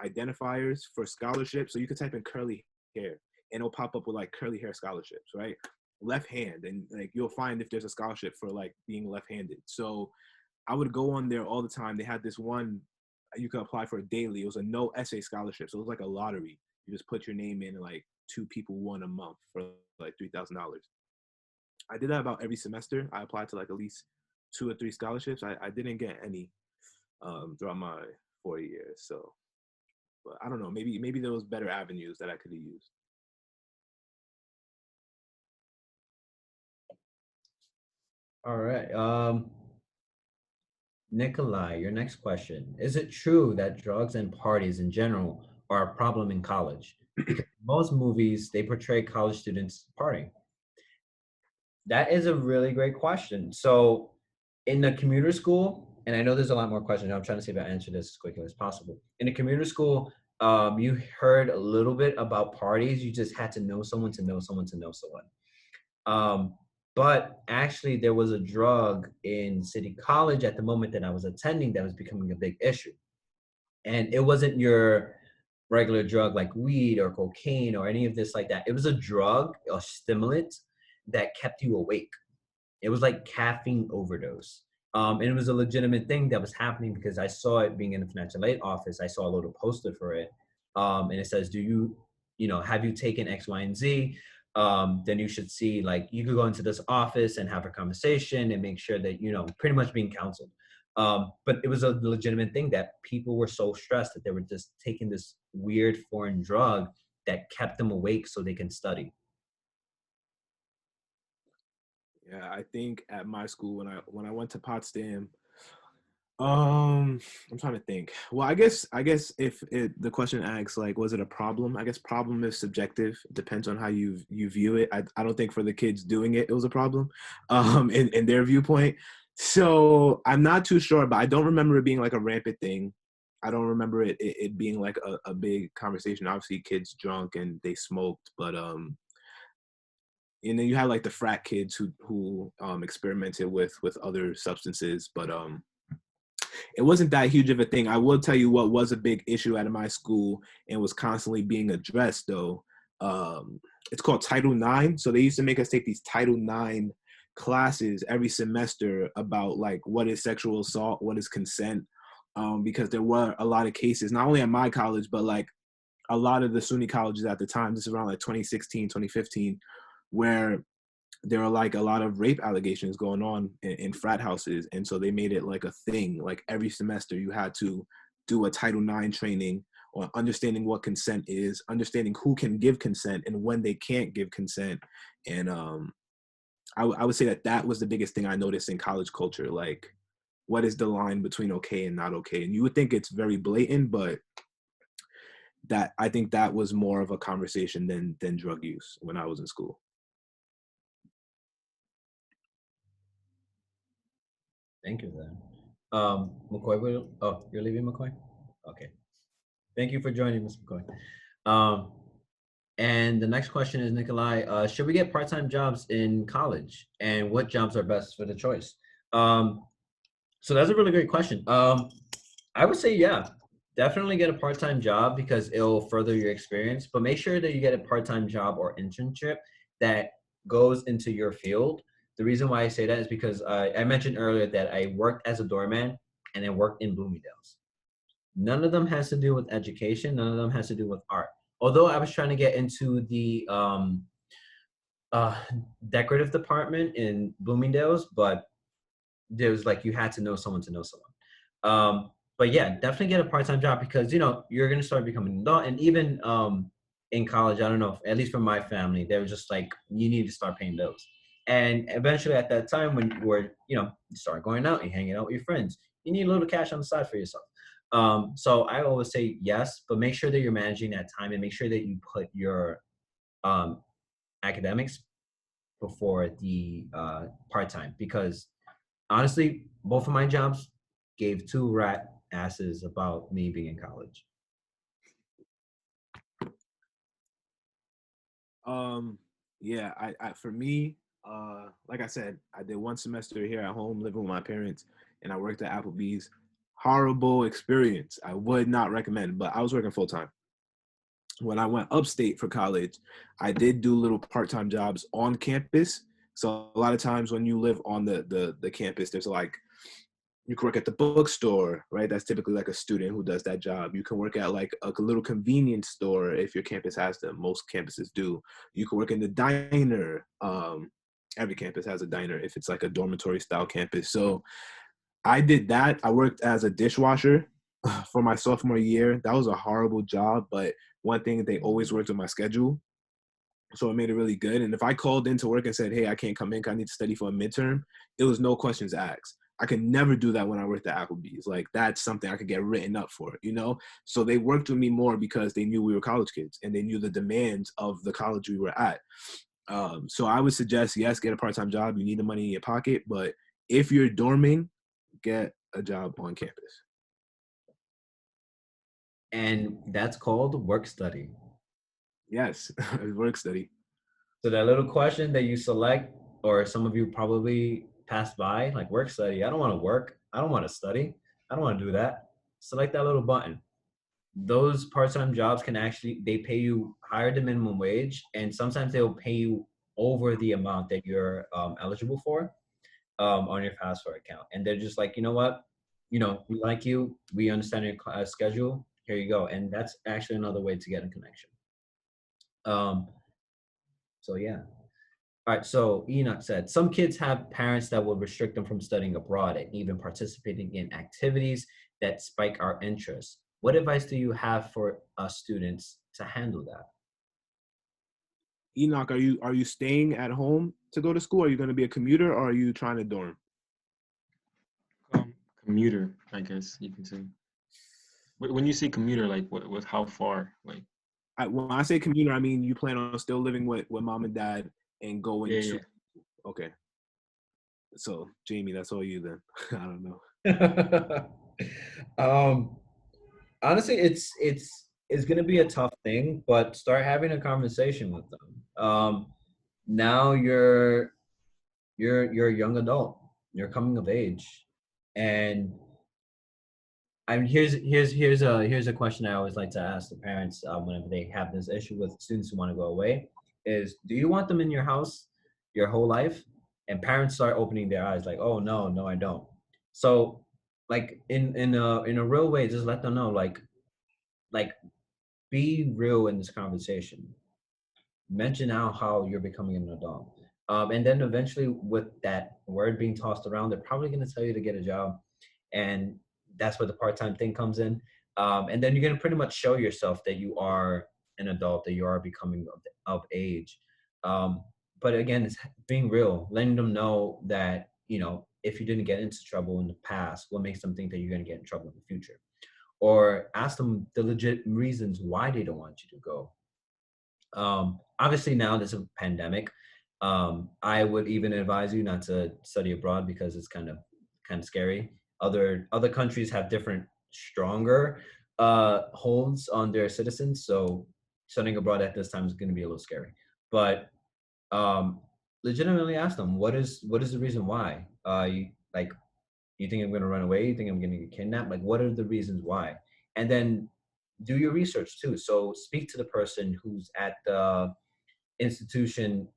identifiers for scholarships. So you could type in curly hair and it'll pop up with like curly hair scholarships, right? Left hand, and like you'll find if there's a scholarship for like being left-handed. So I would go on there all the time. They had this one you could apply for daily. It was a no essay scholarship. So it was like a lottery. You just put your name in and like 2 people won a month for like $3,000. I did that about every semester. I applied to like at least 2 or 3 scholarships. I didn't get any throughout my 4 years. So, but I don't know. Maybe there was better avenues that I could have used. All right. Nikolai, your next question. Is it true that drugs and parties in general are a problem in college? Because most movies, they portray college students partying. That is a really great question. So in the commuter school, and I know there's a lot more questions. I'm trying to see if I answer this as quickly as possible. In the commuter school, you heard a little bit about parties. You just had to know someone to know someone to know someone. But actually, there was a drug in City College at the moment that I was attending that was becoming a big issue. And it wasn't your regular drug like weed or cocaine or any of this like that. It was a drug, a stimulant that kept you awake. It was like caffeine overdose. And it was a legitimate thing that was happening because I saw it being in the financial aid office. I saw a little poster for it. And it says, have you taken X, Y, and Z? Then you should see, like, you could go into this office and have a conversation and make sure that, pretty much being counseled. But it was a legitimate thing that people were so stressed that they were just taking this weird foreign drug that kept them awake so they can study. Yeah, I think at my school when I went to Potsdam, I'm trying to think. Well, I guess if the question asks like, was it a problem? I guess problem is subjective. It depends on how you view it. I don't think for the kids doing it was a problem, in their viewpoint. So I'm not too sure, but I don't remember it being like a rampant thing. I don't remember it being like a big conversation. Obviously, kids drunk and they smoked, but and then you had like the frat kids who experimented with other substances, but it wasn't that huge of a thing. I will tell you what was a big issue at my school and was constantly being addressed though. It's called Title IX. So they used to make us take these Title IX classes every semester about like what is sexual assault, what is consent, because there were a lot of cases, not only at my college, but like a lot of the SUNY colleges at the time. This is around like 2016, 2015, where there were like a lot of rape allegations going on in frat houses. And so they made it like a thing. Like every semester you had to do a Title IX training on understanding what consent is, understanding who can give consent and when they can't give consent. And I would say that was the biggest thing I noticed in college culture. Like what is the line between okay and not okay. And you would think it's very blatant, but I think that was more of a conversation than drug use when I was in school. Thank you, then. McCoy, you're leaving, McCoy? Okay. Thank you for joining, Mr. McCoy. And the next question is, Nikolai, should we get part-time jobs in college? And what jobs are best for the choice? So that's a really great question. I would say, yeah, definitely get a part-time job because it'll further your experience, but make sure that you get a part-time job or internship that goes into your field. The reason why I say that is because I mentioned earlier that I worked as a doorman and I worked in Bloomingdale's. None of them has to do with education. None of them has to do with art. Although I was trying to get into the decorative department in Bloomingdale's, but there was like you had to know someone to know someone. But yeah, definitely get a part-time job because you're gonna start becoming an adult. And even in college, I don't know, at least for my family, they were just like, you need to start paying bills. And eventually, at that time, when you were, you start going out and hanging out with your friends, you need a little cash on the side for yourself. So I always say yes, but make sure that you're managing that time and make sure that you put your academics before the part-time, because honestly, both of my jobs gave two rat asses about me being in college. Yeah, I for me, like I said, I did one semester here at home living with my parents, and I worked at Applebee's. Horrible experience. I would not recommend, but I was working full time. When I went upstate for college, I did do little part-time jobs on campus. So a lot of times when you live on the campus, there's like, you can work at the bookstore, right? That's typically like a student who does that job. You can work at like a little convenience store if your campus has them. Most campuses do. You can work in the diner. Every campus has a diner if it's like a dormitory style campus. So I did that. I worked as a dishwasher for my sophomore year. That was a horrible job, but one thing, they always worked with my schedule. So it made it really good. And if I called into work and said, hey, I can't come in, I need to study for a midterm, it was no questions asked. I could never do that when I worked at Applebee's. Like, that's something I could get written up for, So they worked with me more because they knew we were college kids and they knew the demands of the college we were at. So I would suggest, yes, get a part-time job. You need the money in your pocket. But if you're dorming, get a job on campus. And that's called work study. Yes, work study. So that little question that you select, or some of you probably pass by, like work study. I don't want to work. I don't want to study. I don't want to do that. Select that little button. Those part-time jobs they pay you higher than minimum wage, and sometimes they'll pay you over the amount that you're eligible for on your passport account. And they're just like, you know what? We like you. We understand your schedule. Here you go. And that's actually another way to get a connection. So yeah. All right, so Enoch said, some kids have parents that will restrict them from studying abroad and even participating in activities that spike our interest. What advice do you have for us students to handle that? Enoch, are you staying at home to go to school? Are you going to be a commuter, or are you trying to dorm? Commuter, I guess you can say. When you say commuter, like with how far? Like, when I say commuter, I mean you plan on still living with mom and dad and going to. Yeah. Okay. So Jamie, that's all you then. I don't know. Honestly, it's gonna be a tough thing, but start having a conversation with them. Now you're a young adult. You're coming of age, and here's a question I always like to ask the parents whenever they have this issue with students who want to go away: is do you want them in your house your whole life? And parents start opening their eyes, like, oh no, I don't. So, like in a real way, just let them know, like be real in this conversation. Mention out how you're becoming an adult. And then eventually, with that word being tossed around, they're probably going to tell you to get a job. And that's where the part-time thing comes in. And then you're going to pretty much show yourself that you are an adult, that you are becoming of age. But again, it's being real, letting them know that, if you didn't get into trouble in the past, what makes them think that you're going to get in trouble in the future? Or ask them the legit reasons why they don't want you to go. Obviously now there's a pandemic. I would even advise you not to study abroad because it's kind of scary. Other countries have different stronger holds on their citizens, so studying abroad at this time is going to be a little scary. But legitimately ask them what is the reason why you think I'm going to run away, you think I'm going to get kidnapped, like what are the reasons why? And then do your research too. So speak to the person who's at the institution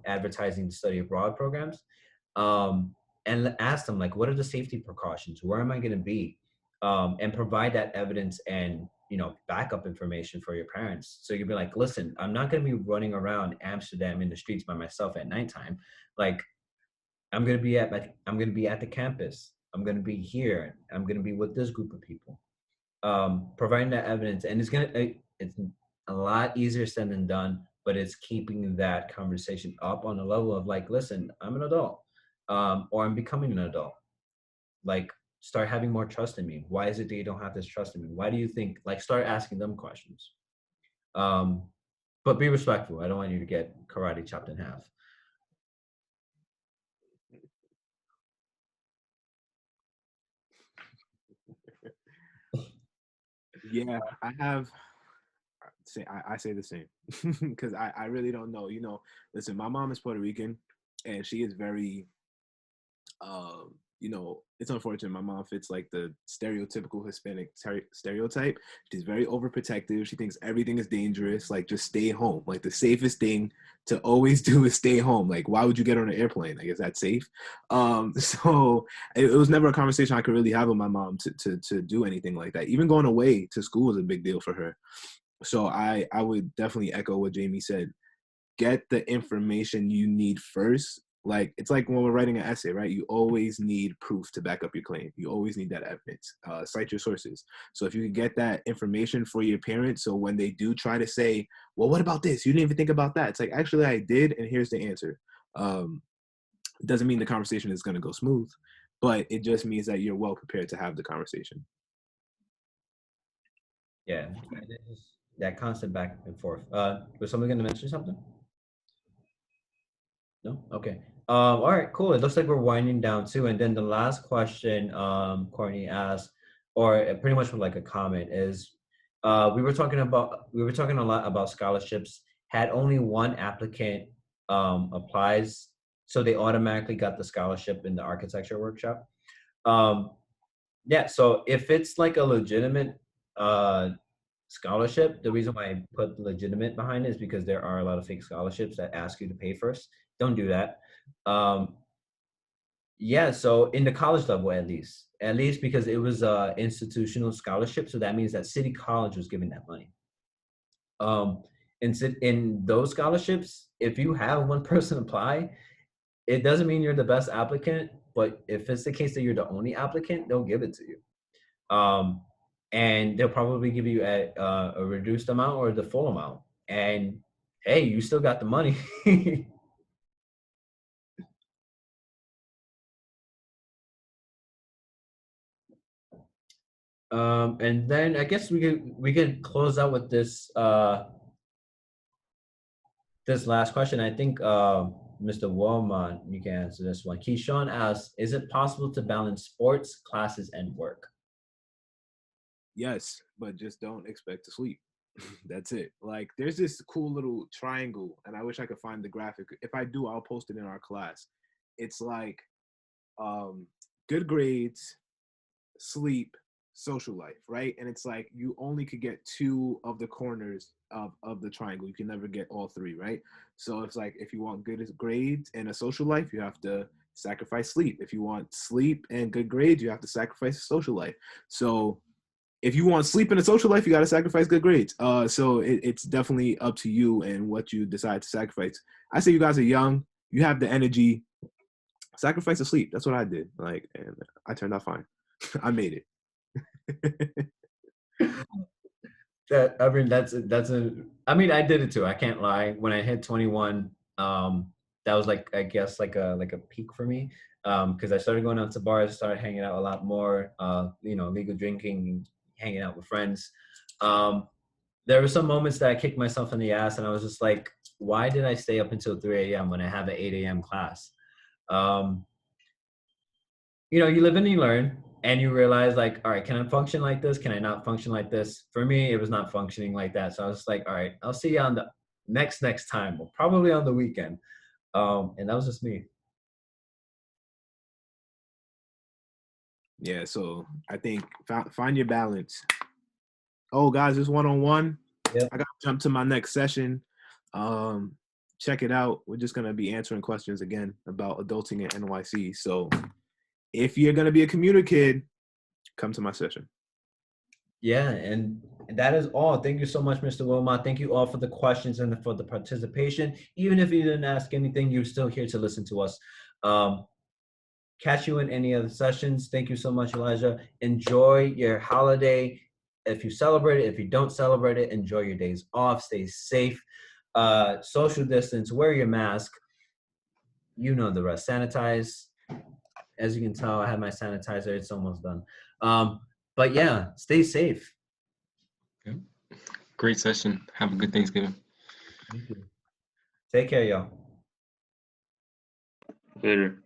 advertising the study abroad programs, and ask them like what are the safety precautions, where am I going to be, and provide that evidence and backup information for your parents. So you'll be like, listen, I'm not going to be running around Amsterdam in the streets by myself at nighttime. Like I'm going to be at the campus, I'm going to be here, I'm going to be with this group of people. Providing that evidence, and it's a lot easier said than done, but it's keeping that conversation up on the level of like, listen, I'm an adult, or I'm becoming an adult. Like, start having more trust in me. Why is it that you don't have this trust in me? Why do you think? Like, start asking them questions. But be respectful. I don't want you to get karate chopped in half. Yeah, I say the same because I really don't know. Listen, my mom is Puerto Rican, and she is very, it's unfortunate. My mom fits like the stereotypical Hispanic stereotype. She's very overprotective. She thinks everything is dangerous. Like, just stay home. Like, the safest thing to always do is stay home. Like, why would you get on an airplane? Like, is that safe? So it was never a conversation I could really have with my mom to do anything like that. Even going away to school was a big deal for her. So I would definitely echo what Jamie said. Get the information you need first. Like, it's like when we're writing an essay, right? You always need proof to back up your claim. You always need that evidence. Cite your sources. So if you can get that information for your parents, so when they do try to say, well, what about this? You didn't even think about that. It's like, actually, I did, and here's the answer. It doesn't mean the conversation is going to go smooth, but it just means that you're well prepared to have the conversation. Yeah, that constant back and forth. Was someone going to mention something? No? Okay. All right, cool. It looks like we're winding down too. And then the last question Courtney asked, or pretty much like a comment, is we were talking a lot about scholarships. Had only one applicant applies, so they automatically got the scholarship in the architecture workshop. Yeah, so if it's like a legitimate scholarship, the reason why I put legitimate behind it is because there are a lot of fake scholarships that ask you to pay first. Don't do that. Yeah, so in the college level, at least because it was a institutional scholarship, so that means that City College was giving that money. In those scholarships, if you have one person apply, it doesn't mean you're the best applicant, but if it's the case that you're the only applicant, they'll give it to you. And they'll probably give you a reduced amount or the full amount. And hey, you still got the money. And then I guess we could close out with this this last question. I think Mr. Woman, you can answer this one. Keyshawn asks, is it possible to balance sports, classes, and work? Yes, but just don't expect to sleep. That's it. Like, there's this cool little triangle, and I wish I could find the graphic. If I do, I'll post it in our class. It's like good grades, sleep, social life, right? And it's like you only could get two of the corners of the triangle. You can never get all three, right? So it's like, if you want good grades and a social life, you have to sacrifice sleep. If you want sleep and good grades, you have to sacrifice social life. So if you want sleep and a social life, you got to sacrifice good grades. So it's definitely up to you and what you decide to sacrifice. I say you guys are young, you have the energy, sacrifice the sleep. That's what I did. Like, and I turned out fine. I made it. I mean, I did it too. I can't lie. When I hit 21, that was like, I guess like a peak for me. because I started going out to bars, started hanging out a lot more, legal drinking, hanging out with friends. There were some moments that I kicked myself in the ass, and I was just like, why did I stay up until 3 a.m. when I have an 8 a.m. class? You live and you learn, and you realize, like, all right, can I function like this? Can I not function like this? For me, it was not functioning like that. So I was like, all right, I'll see you on the next time, or probably on the weekend. And that was just me. Yeah, so I think find your balance. Oh, guys, it's one-on-one. Yep. I got to jump to my next session. Check it out. We're just going to be answering questions again about adulting at NYC. So if you're going to be a commuter kid, come to my session. Yeah, and that is all. Thank you so much, Mr. Wilmot. Thank you all for the questions and for the participation. Even if you didn't ask anything, you're still here to listen to us. Catch you in any other sessions. Thank you so much, Elijah. Enjoy your holiday. If you celebrate it, if you don't celebrate it, enjoy your days off. Stay safe. Social distance. Wear your mask. You know the rest. Sanitize. As you can tell, I have my sanitizer. It's almost done. But yeah, stay safe. Okay. Great session. Have a good Thanksgiving. Thank you. Take care, y'all. Later.